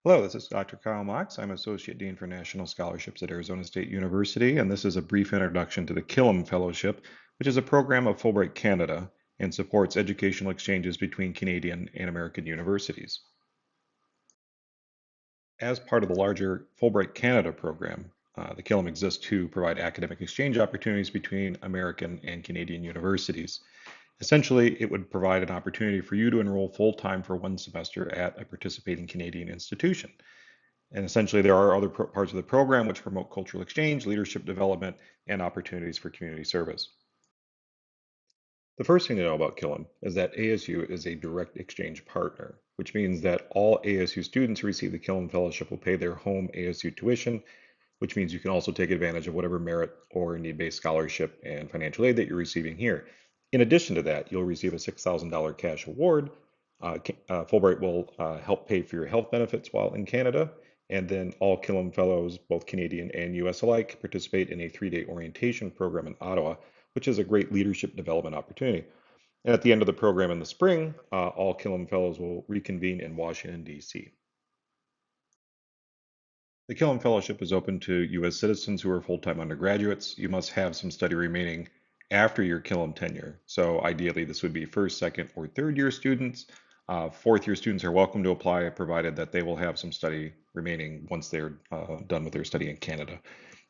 Hello, this is Dr. Kyle Mox. I'm Associate Dean for National Scholarships at Arizona State University, and this is a brief introduction to the Killam Fellowship, which is a program of Fulbright Canada and supports educational exchanges between Canadian and American universities. As part of the larger Fulbright Canada program, the Killam exists to provide academic exchange opportunities between American and Canadian universities. Essentially, it would provide an opportunity for you to enroll full time for one semester at a participating Canadian institution. And essentially, there are other parts of the program which promote cultural exchange, leadership development, and opportunities for community service. The first thing to know about Killam is that ASU is a direct exchange partner, which means that all ASU students who receive the Killam Fellowship will pay their home ASU tuition, which means you can also take advantage of whatever merit or need-based scholarship and financial aid that you're receiving here. In addition to that, you'll receive a $6,000 cash award. Fulbright will help pay for your health benefits while in Canada. And then all Killam Fellows, both Canadian and US alike, participate in a 3-day orientation program in Ottawa, which is a great leadership development opportunity. And at the end of the program in the spring, all Killam Fellows will reconvene in Washington, D.C. The Killam Fellowship is open to U.S. citizens who are full-time undergraduates. You must have some study remaining after your Killam tenure. So ideally, this would be first, second, or third year students. Fourth year students are welcome to apply, provided that they will have some study remaining once they're done with their study in Canada.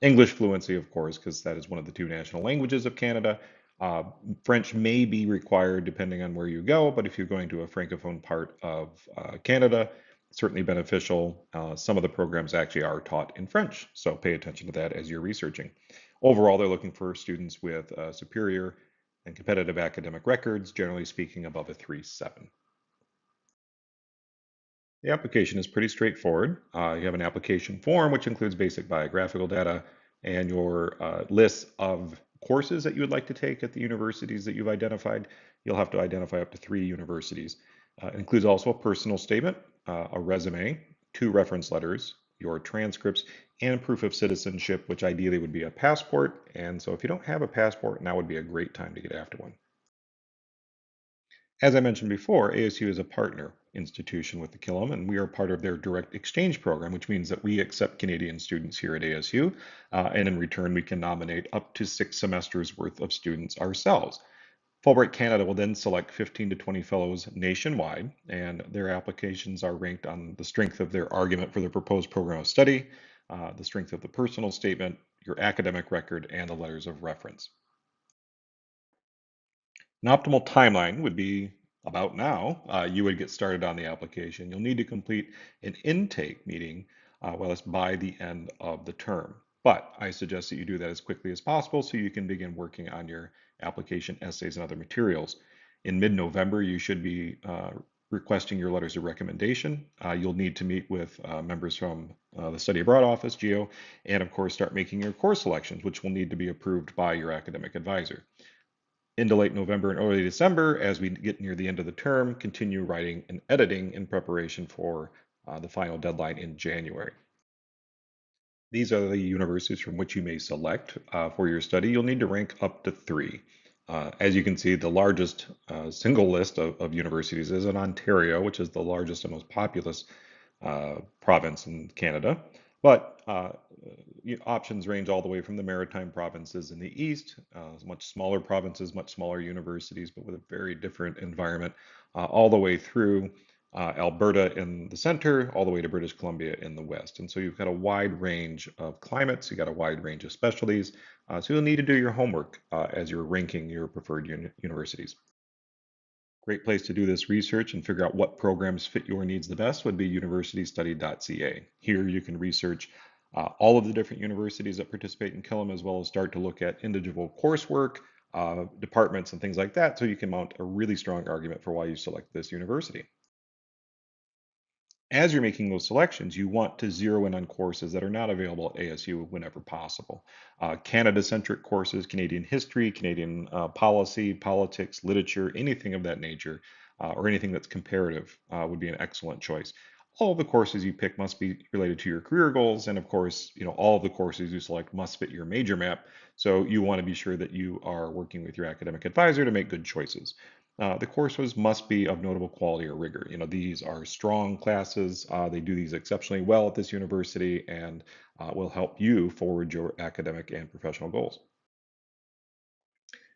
English fluency, of course, because that is one of the two national languages of Canada. Uh, French may be required depending on where you go, but if you're going to a francophone part of Canada, certainly beneficial. Some of the programs actually are taught in French, so pay attention to that as you're researching. Overall, they're looking for students with superior and competitive academic records, generally speaking above a 3.7. The application is pretty straightforward. You have an application form, which includes basic biographical data and your list of courses that you would like to take at the universities that you've identified. You'll have to identify up to 3 universities. It includes also a personal statement, a resume, 2 reference letters, your transcripts, and proof of citizenship, which ideally would be a passport. And so if you don't have a passport, now would be a great time to get after one. As I mentioned before, ASU is a partner institution with the Killam, and we are part of their direct exchange program, which means that we accept Canadian students here at ASU, and in return, we can nominate up to 6 semesters worth of students ourselves. Fulbright Canada will then select 15 to 20 fellows nationwide, and their applications are ranked on the strength of their argument for the proposed program of study, the strength of the personal statement, your academic record, and the letters of reference. An optimal timeline would be about now. You would get started on the application. You'll need to complete an intake meeting, well, it's by the end of the term. But I suggest that you do that as quickly as possible so you can begin working on your application essays and other materials. In mid-November, you should be requesting your letters of recommendation. You'll need to meet with members from the Study Abroad Office, GEO, and of course start making your course selections, which will need to be approved by your academic advisor. Into late November and early December, as we get near the end of the term, continue writing and editing in preparation for the final deadline in January. These are the universities from which you may select for your study. You'll need to rank up to 3. As you can see, the largest single list of universities is in Ontario, which is the largest and most populous province in Canada. But options range all the way from the maritime provinces in the east, much smaller provinces, much smaller universities, but with a very different environment, all the way through Alberta in the center, all the way to British Columbia in the west. And so you've got a wide range of climates, you've got a wide range of specialties. So you'll need to do your homework as you're ranking your preferred universities. Great place to do this research and figure out what programs fit your needs the best would be universitystudy.ca. Here you can research all of the different universities that participate in Killam, as well as start to look at individual coursework, departments, and things like that, so you can mount a really strong argument for why you select this university. As you're making those selections, you want to zero in on courses that are not available at ASU whenever possible. Canada-centric courses, Canadian history, Canadian policy, politics, literature, anything of that nature, or anything that's comparative would be an excellent choice. All of the courses you pick must be related to your career goals, and of course, all of the courses you select must fit your major map. So you want to be sure that you are working with your academic advisor to make good choices. The courses must be of notable quality or rigor. These are strong classes. They do these exceptionally well at this university and will help you forward your academic and professional goals.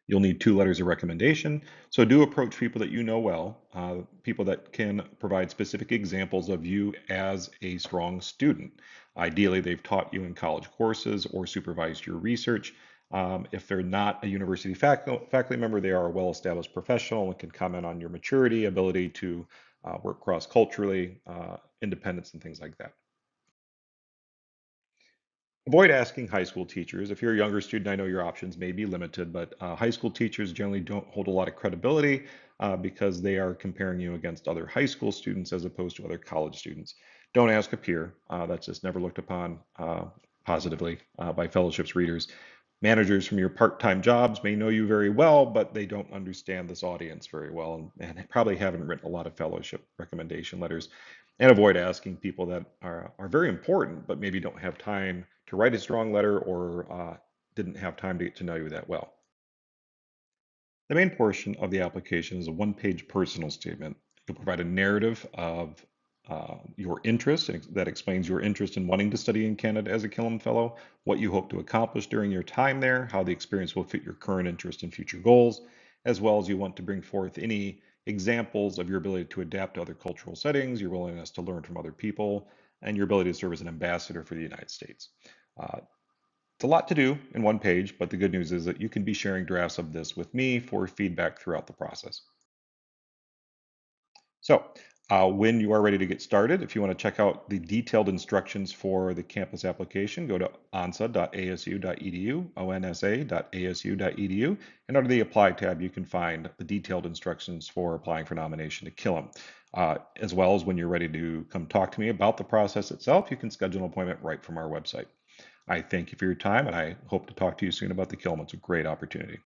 You'll need two letters of recommendation. So do approach people that you know well, people that can provide specific examples of you as a strong student. Ideally, they've taught you in college courses or supervised your research. If they're not a university faculty member, they are a well established professional and can comment on your maturity, ability to work cross culturally, independence, and things like that. Avoid asking high school teachers. If you're a younger student, I know your options may be limited, but high school teachers generally don't hold a lot of credibility because they are comparing you against other high school students as opposed to other college students. Don't ask a peer. That's just never looked upon positively by fellowships readers. Managers from your part-time jobs may know you very well, but they don't understand this audience very well and probably haven't written a lot of fellowship recommendation letters. And avoid asking people that are very important, but maybe don't have time to write a strong letter or didn't have time to get to know you that well. The main portion of the application is a one-page personal statement. You'll provide a narrative of your interest that explains your interest in wanting to study in Canada as a Killam Fellow, what you hope to accomplish during your time there, how the experience will fit your current interest and future goals, as well as you want to bring forth any examples of your ability to adapt to other cultural settings, your willingness to learn from other people, and your ability to serve as an ambassador for the United States. Uh, it's a lot to do in one page, but the good news is that you can be sharing drafts of this with me for feedback throughout the process. So, when you are ready to get started, if you want to check out the detailed instructions for the campus application, go to onsa.asu.edu, onsa.asu.edu, and under the Apply tab, you can find the detailed instructions for applying for nomination to Killam. As well as when you're ready to come talk to me about the process itself, you can schedule an appointment right from our website. I thank you for your time, and I hope to talk to you soon about the Killam. It's a great opportunity.